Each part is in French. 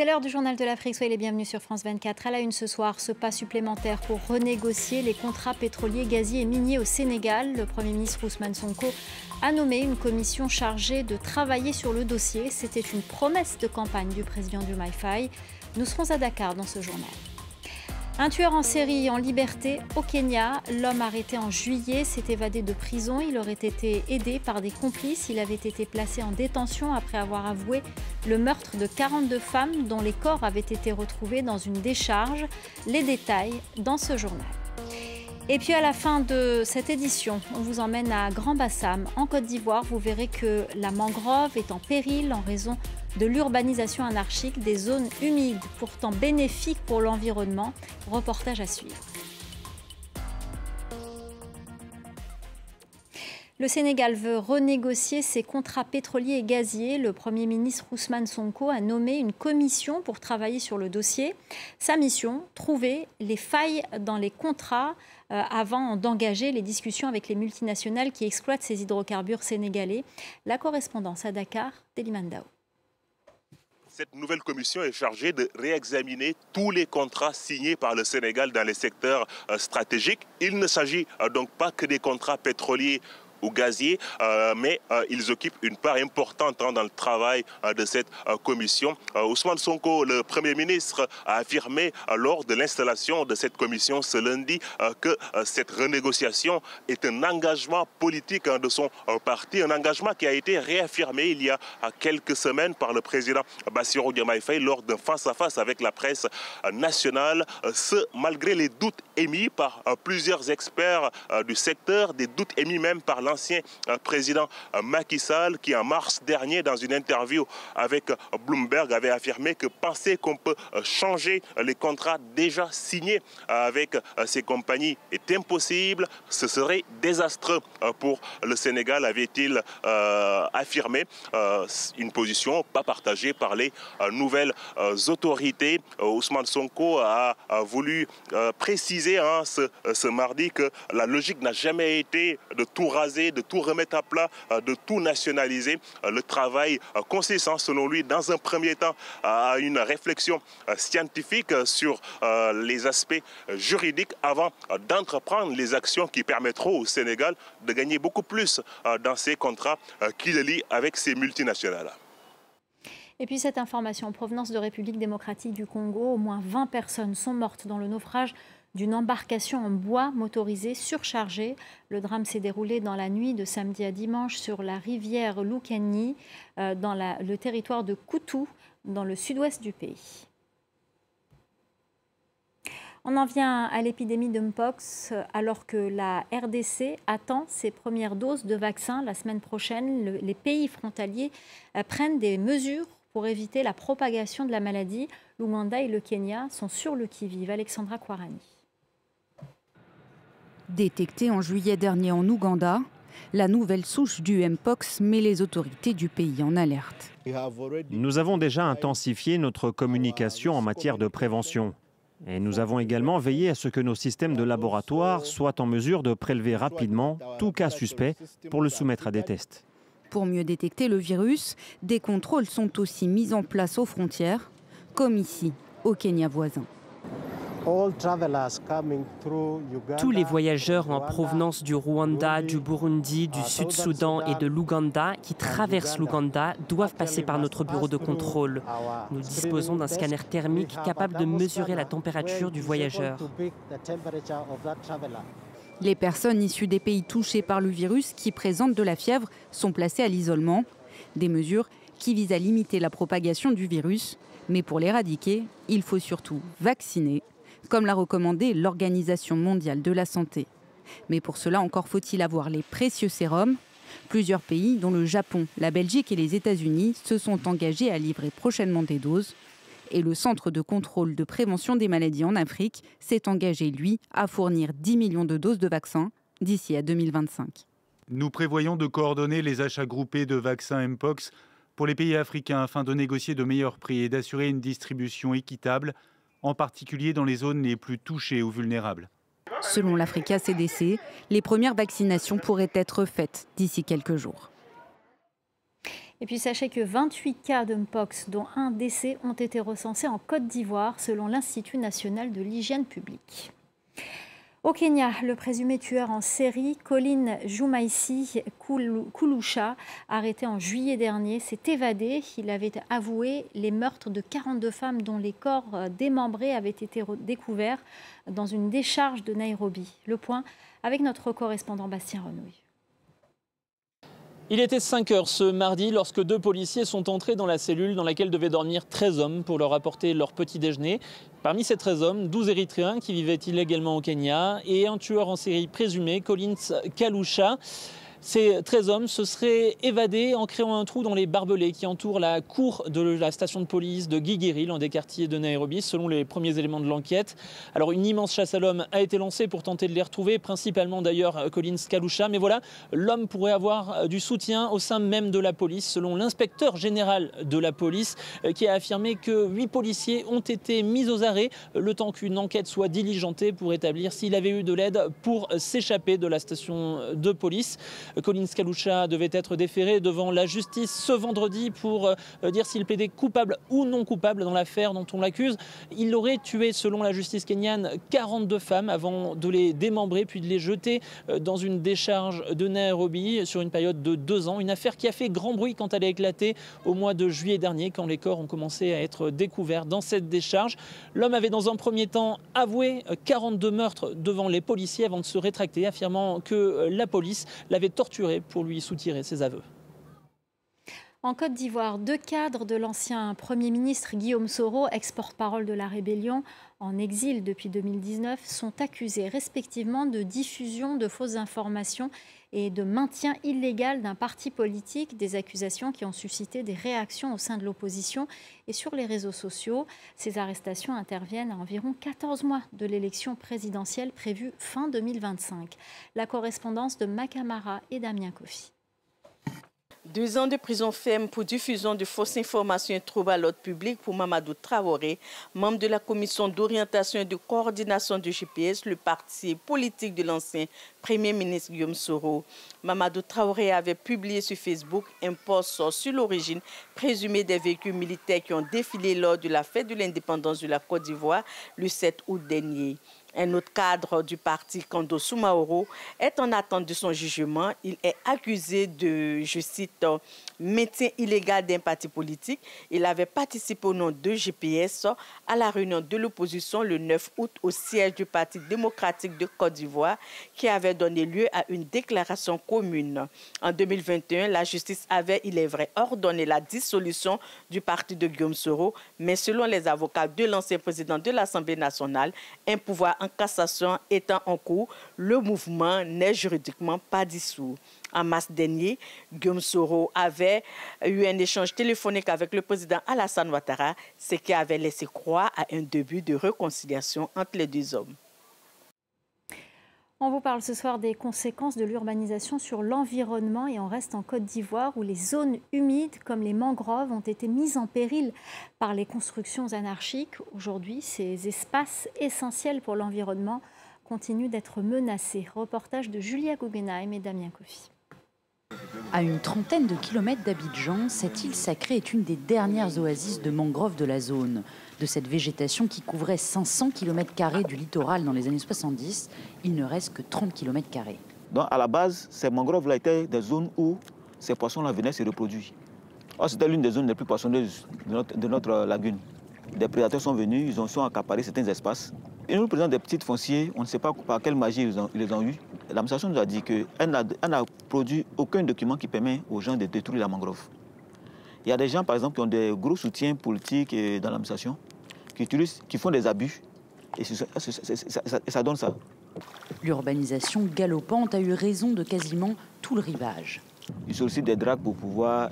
C'est l'heure du journal de l'Afrique. Soyez les bienvenus sur France 24. À la une ce soir, ce pas supplémentaire pour renégocier les contrats pétroliers, gaziers et miniers au Sénégal. Le Premier ministre Ousmane Sonko a nommé une commission chargée de travailler sur le dossier. C'était une promesse de campagne du président Diomaye Faye. Nous serons à Dakar dans ce journal. Un tueur en série en liberté au Kenya. L'homme arrêté en juillet s'est évadé de prison. Il aurait été aidé par des complices. Il avait été placé en détention après avoir avoué le meurtre de 42 femmes dont les corps avaient été retrouvés dans une décharge. Les détails dans ce journal. Et puis à la fin de cette édition, on vous emmène à Grand-Bassam, en Côte d'Ivoire. Vous verrez que la mangrove est en péril en raison de l'urbanisation anarchique des zones humides, pourtant bénéfiques pour l'environnement. Reportage à suivre. Le Sénégal veut renégocier ses contrats pétroliers et gaziers. Le Premier ministre Ousmane Sonko a nommé une commission pour travailler sur le dossier. Sa mission, trouver les failles dans les contrats avant d'engager les discussions avec les multinationales qui exploitent ces hydrocarbures sénégalais. La correspondance à Dakar, Deliman Dao. Cette nouvelle commission est chargée de réexaminer tous les contrats signés par le Sénégal dans les secteurs stratégiques. Il ne s'agit donc pas que des contrats pétroliers ou gaziers, mais ils occupent une part importante dans le travail de cette commission. Ousmane Sonko, le Premier ministre, a affirmé lors de l'installation de cette commission ce lundi que cette renégociation est un engagement politique de son parti, un engagement qui a été réaffirmé il y a quelques semaines par le président Bassirou Diomaye Faye lors d'un face-à-face avec la presse nationale, ce malgré les doutes émis par plusieurs experts du secteur, des doutes émis même par l'ancien président Macky Sall qui en mars dernier dans une interview avec Bloomberg avait affirmé que penser qu'on peut changer les contrats déjà signés avec ces compagnies est impossible, ce serait désastreux pour le Sénégal, avait-il affirmé, une position pas partagée par les nouvelles autorités. Ousmane Sonko a voulu préciser ce mardi que la logique n'a jamais été de tout raser, de tout remettre à plat, de tout nationaliser. Le travail consistant, selon lui, dans un premier temps, à une réflexion scientifique sur les aspects juridiques avant d'entreprendre les actions qui permettront au Sénégal de gagner beaucoup plus dans ces contrats qui le lient avec ces multinationales. Et puis cette information en provenance de République démocratique du Congo, au moins 20 personnes sont mortes dans le naufrage d'une embarcation en bois motorisée surchargée. Le drame s'est déroulé dans la nuit de samedi à dimanche sur la rivière Lukeni, dans le territoire de Koutou, dans le sud-ouest du pays. On en vient à l'épidémie de Mpox, alors que la RDC attend ses premières doses de vaccins la semaine prochaine. Les pays frontaliers prennent des mesures pour éviter la propagation de la maladie. L'Ouganda et le Kenya sont sur le qui-vive. Alexandra Kouarani. Détectée en juillet dernier en Ouganda, la nouvelle souche du Mpox met les autorités du pays en alerte. Nous avons déjà intensifié notre communication en matière de prévention. Et nous avons également veillé à ce que nos systèmes de laboratoire soient en mesure de prélever rapidement tout cas suspect pour le soumettre à des tests. Pour mieux détecter le virus, des contrôles sont aussi mis en place aux frontières, comme ici, au Kenya voisin. Tous les voyageurs en provenance du Rwanda, du Burundi, du Sud-Soudan et de l'Ouganda qui traversent l'Ouganda doivent passer par notre bureau de contrôle. Nous disposons d'un scanner thermique capable de mesurer la température du voyageur. Les personnes issues des pays touchés par le virus qui présentent de la fièvre sont placées à l'isolement. Des mesures qui visent à limiter la propagation du virus. Mais pour l'éradiquer, il faut surtout vacciner, comme l'a recommandé l'Organisation mondiale de la santé. Mais pour cela, encore faut-il avoir les précieux sérums. Plusieurs pays, dont le Japon, la Belgique et les États-Unis, se sont engagés à livrer prochainement des doses. Et le Centre de contrôle de prévention des maladies en Afrique s'est engagé, lui, à fournir 10 millions de doses de vaccins d'ici à 2025. Nous prévoyons de coordonner les achats groupés de vaccins Mpox pour les pays africains afin de négocier de meilleurs prix et d'assurer une distribution équitable, en particulier dans les zones les plus touchées ou vulnérables. Selon l'Africa CDC, les premières vaccinations pourraient être faites d'ici quelques jours. Et puis sachez que 28 cas de Mpox, dont un décès, ont été recensés en Côte d'Ivoire, selon l'Institut national de l'hygiène publique. Au Kenya, le présumé tueur en série, Colin Jumaisi Kulusha, arrêté en juillet dernier, s'est évadé. Il avait avoué les meurtres de 42 femmes dont les corps démembrés avaient été découverts dans une décharge de Nairobi. Le point avec notre correspondant Bastien Renouille. Il était 5 h ce mardi lorsque 2 policiers sont entrés dans la cellule dans laquelle devaient dormir 13 hommes pour leur apporter leur petit déjeuner. Parmi ces 13 hommes, 12 Érythréens qui vivaient illégalement au Kenya et un tueur en série présumé, Collins Kalusha. Ces 13 hommes se seraient évadés en créant un trou dans les barbelés qui entourent la cour de la station de police de Gigiri, l'un des quartiers de Nairobi, selon les premiers éléments de l'enquête. Alors une immense chasse à l'homme a été lancée pour tenter de les retrouver, principalement d'ailleurs Collins Kalusha. Mais voilà, l'homme pourrait avoir du soutien au sein même de la police, selon l'inspecteur général de la police, qui a affirmé que 8 policiers ont été mis aux arrêts le temps qu'une enquête soit diligentée pour établir s'il avait eu de l'aide pour s'échapper de la station de police. Collins Kalusha devait être déféré devant la justice ce vendredi pour dire s'il plaidait coupable ou non coupable dans l'affaire dont on l'accuse. Il aurait tué, selon la justice kenyane, 42 femmes avant de les démembrer puis de les jeter dans une décharge de Nairobi sur une période de 2 ans. Une affaire qui a fait grand bruit quand elle a éclaté au mois de juillet dernier, quand les corps ont commencé à être découverts dans cette décharge. L'homme avait dans un premier temps avoué 42 meurtres devant les policiers avant de se rétracter, affirmant que la police l'avait torturé pour lui soutirer ses aveux. En Côte d'Ivoire, 2 cadres de l'ancien Premier ministre Guillaume Soro, ex-porte-parole de la rébellion, en exil depuis 2019, sont accusés respectivement de diffusion de fausses informations et de maintien illégal d'un parti politique, des accusations qui ont suscité des réactions au sein de l'opposition et sur les réseaux sociaux. Ces arrestations interviennent à environ 14 mois de l'élection présidentielle prévue fin 2025. La correspondance de Makamara et Damien Kofi. 2 ans de prison ferme pour diffusion de fausses informations et troubles à l'ordre public pour Mamadou Traoré, membre de la commission d'orientation et de coordination du GPS, le parti politique de l'ancien Premier ministre Guillaume Soro. Mamadou Traoré avait publié sur Facebook un post sur l'origine présumée des véhicules militaires qui ont défilé lors de la fête de l'indépendance de la Côte d'Ivoire le 7 août dernier. Un autre cadre du parti, Kando Soumaoro, est en attente de son jugement. Il est accusé de, je cite, maintien illégal d'un parti politique. Il avait participé au nom de GPS à la réunion de l'opposition le 9 août au siège du Parti démocratique de Côte d'Ivoire qui avait donné lieu à une déclaration commune. En 2021, la justice avait, il est vrai, ordonné la dissolution du parti de Guillaume Soro, mais selon les avocats de l'ancien président de l'Assemblée nationale, un pouvoir en cassation étant en cours, le mouvement n'est juridiquement pas dissous. En mars dernier, Guillaume Soro avait eu un échange téléphonique avec le président Alassane Ouattara, ce qui avait laissé croire à un début de réconciliation entre les 2 hommes. On vous parle ce soir des conséquences de l'urbanisation sur l'environnement et on reste en Côte d'Ivoire où les zones humides comme les mangroves ont été mises en péril par les constructions anarchiques. Aujourd'hui, ces espaces essentiels pour l'environnement continuent d'être menacés. Reportage de Julia Guggenheim et Damien Kofi. À une trentaine de kilomètres d'Abidjan, cette île sacrée est une des dernières oasis de mangroves de la zone. De cette végétation qui couvrait 500 km² du littoral dans les années 70, il ne reste que 30 km². Donc à la base, ces mangroves-là étaient des zones où ces poissons-là venaient se reproduire. C'était l'une des zones les plus poissonneuses de notre lagune. Des prédateurs sont venus, ils ont accaparé certains espaces. Et nous présentent des petits fonciers, on ne sait pas par quelle magie ils les ont eus. L'administration nous a dit qu'elle n'a produit aucun document qui permet aux gens de détruire la mangrove. Il y a des gens, par exemple, qui ont des gros soutiens politiques dans l'administration, qui font des abus, et ça donne ça. L'urbanisation galopante a eu raison de quasiment tout le rivage. Ils sollicitent des dragues pour pouvoir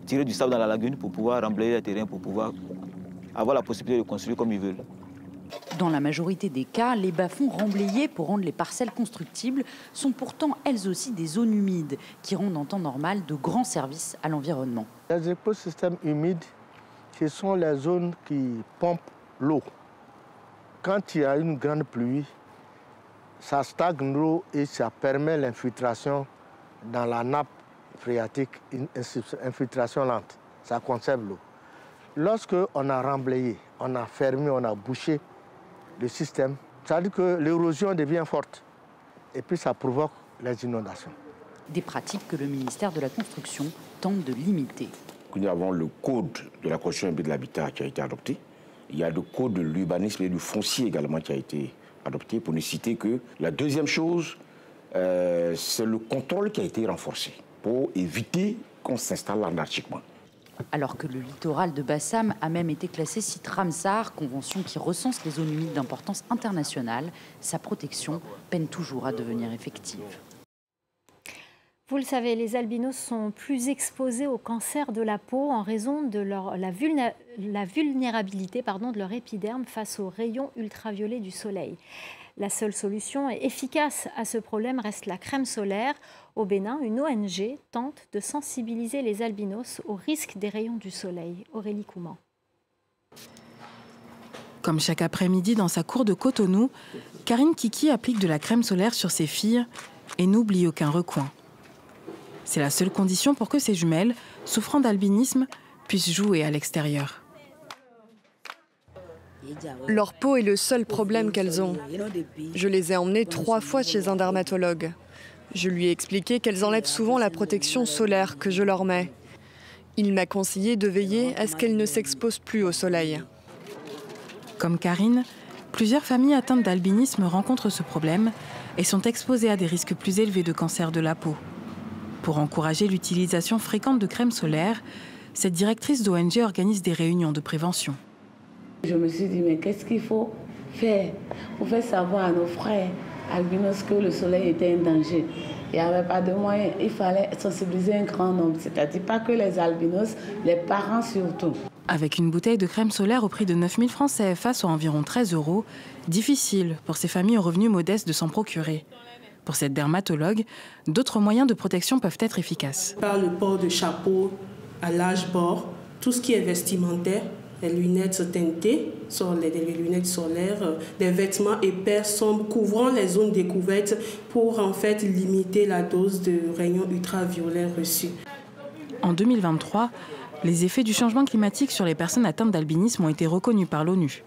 tirer du sable dans la lagune, pour pouvoir remblayer les terrains, pour pouvoir avoir la possibilité de construire comme ils veulent. Dans la majorité des cas, les bas-fonds remblayés pour rendre les parcelles constructibles sont pourtant elles aussi des zones humides qui rendent en temps normal de grands services à l'environnement. Les écosystèmes humides, ce sont les zones qui pompent l'eau. Quand il y a une grande pluie, ça stagne l'eau et ça permet l'infiltration dans la nappe phréatique, une infiltration lente. Ça conserve l'eau. Lorsqu'on a remblayé, on a fermé, on a bouché le système, ça veut dire que l'érosion devient forte. Et puis ça provoque les inondations. Des pratiques que le ministère de la Construction tente de limiter. Nous avons le code de la construction et de l'habitat qui a été adopté. Il y a le code de l'urbanisme et du foncier également qui a été adopté, pour ne citer que. La deuxième chose, c'est le contrôle qui a été renforcé pour éviter qu'on s'installe anarchiquement. Alors que le littoral de Bassam a même été classé site Ramsar, convention qui recense les zones humides d'importance internationale, sa protection peine toujours à devenir effective. Vous le savez, les albinos sont plus exposés au cancer de la peau en raison de la vulnérabilité de leur épiderme face aux rayons ultraviolets du soleil. La seule solution efficace à ce problème reste la crème solaire. Au Bénin, une ONG tente de sensibiliser les albinos au risque des rayons du soleil. Aurélie Couman. Comme chaque après-midi dans sa cour de Cotonou, Karine Kiki applique de la crème solaire sur ses filles et n'oublie aucun recoin. C'est la seule condition pour que ses jumelles, souffrant d'albinisme, puissent jouer à l'extérieur. Leur peau est le seul problème qu'elles ont. Je les ai emmenées 3 fois chez un dermatologue. Je lui ai expliqué qu'elles enlèvent souvent la protection solaire que je leur mets. Il m'a conseillé de veiller à ce qu'elles ne s'exposent plus au soleil. Comme Karine, plusieurs familles atteintes d'albinisme rencontrent ce problème et sont exposées à des risques plus élevés de cancer de la peau. Pour encourager l'utilisation fréquente de crème solaire, cette directrice d'ONG organise des réunions de prévention. Je me suis dit, mais qu'est-ce qu'il faut faire pour faire savoir à nos frères albinos que le soleil était un danger? Il n'y avait pas de moyens, il fallait sensibiliser un grand nombre, c'est-à-dire pas que les albinos, les parents surtout. Avec une bouteille de crème solaire au prix de 9 000 francs CFA, soit environ 13 €, difficile pour ces familles aux revenus modestes de s'en procurer. Pour cette dermatologue, d'autres moyens de protection peuvent être efficaces. Par le port de chapeaux à large bord, tout ce qui est vestimentaire, les lunettes teintées, les lunettes solaires, des vêtements épais, sombres, couvrant les zones découvertes pour en fait limiter la dose de rayons ultraviolets reçus. En 2023, les effets du changement climatique sur les personnes atteintes d'albinisme ont été reconnus par l'ONU.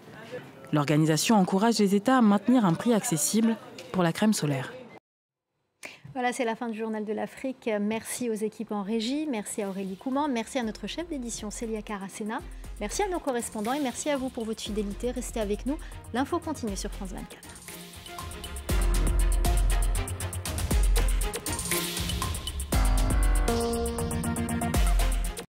L'organisation encourage les États à maintenir un prix accessible pour la crème solaire. Voilà, c'est la fin du Journal de l'Afrique. Merci aux équipes en régie, merci à Aurélie Couman, merci à notre chef d'édition Célia Caracena, merci à nos correspondants et merci à vous pour votre fidélité. Restez avec nous, l'info continue sur France 24.